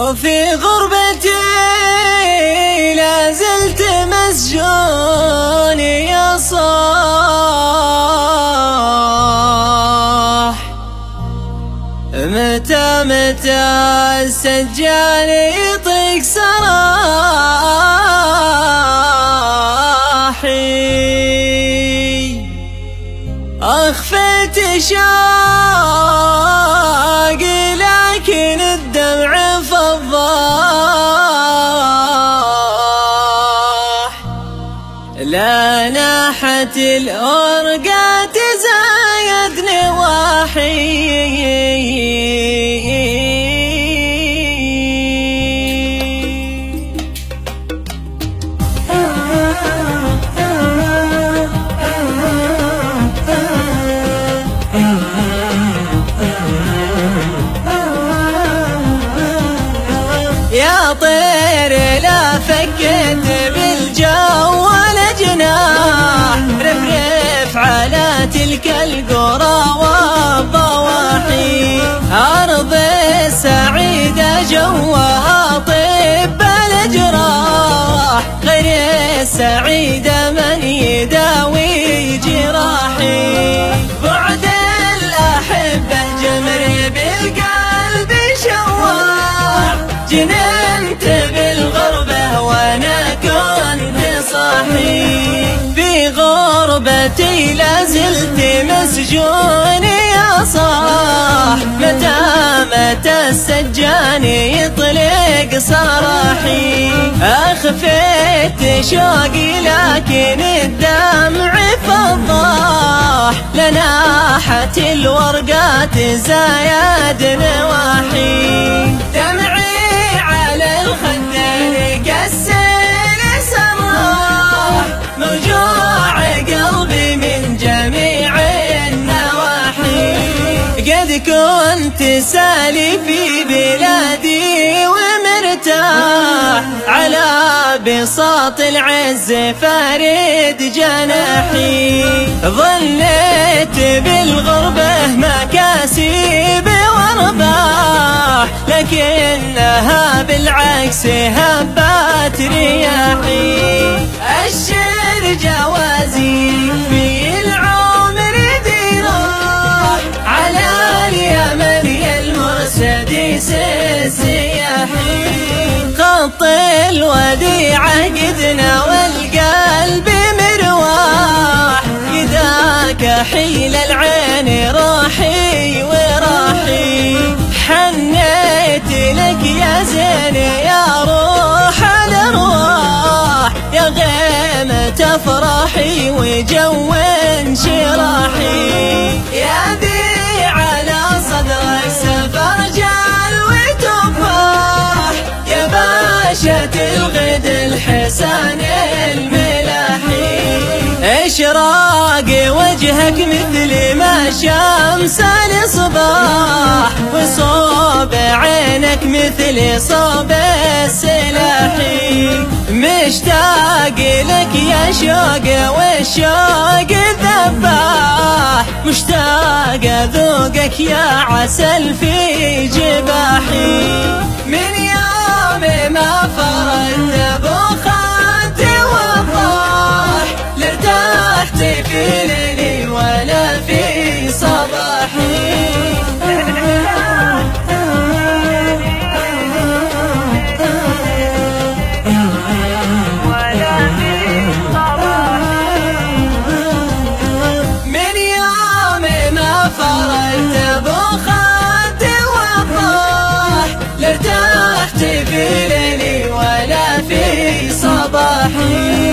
وفي غربتي لا زلت مسجون يا صاح. متى السجان يطلق سراحي، أخفيت شوقي لكن الدمع فضاح. لا ناحت الأورقات زايد نواحي، يا طير لا فكت بالجو ولا جناح، رفرف على تلك القرى والضواحي. أرض السعيدة جوها طيب الجراح، غير السعيدة من يداوي جراحي. بعد الأحبة جمري بالقلب شواح، جننت بالغربة وانا كنت صاحي. في غربتي لازلت مسجون يا صاح، متى السجان يطلق سراحي. أخفيت شوقي لكن الدمع فضاح، لناحت الورقات زايد نواحي. دمعي على الخدين كالسيل سراح، موجوع قلبي من جميع النواحي. قد كنت سالي في بلادي ومرتاح، على بساط العز فارد جناحي. ظنيت بالغربة مكاسب وارباح، لكنها بالعكس هبت رياحي. الشر جوازي في العمر ديراح، على اليمن المرسدس السياحي. خط الوديعة قدنا والقلب مرواح، يداك حيل العين راحي وراحي. حنيت لك يا زين يا روح الارواح، يا غيمة افراحي وجو انشراحي. يا ذي على صدرك سفرجل وتفاح، يا باشا الغد الحسان الملاحي. اشراق وجهك مثل ما شمس الصباح، وصوب عينك مثل صوب السلاحي. مشتاق لك يا شوق والشوق ذباح، مشتاق ذوقك يا عسل في جباحي. من يوم ما فرد بخد وضاح، لارتحت في ليلي ولا في صباحي. من يوم ما فرد بخد وضاح، لارتحت في ليلي ولا في صباحي.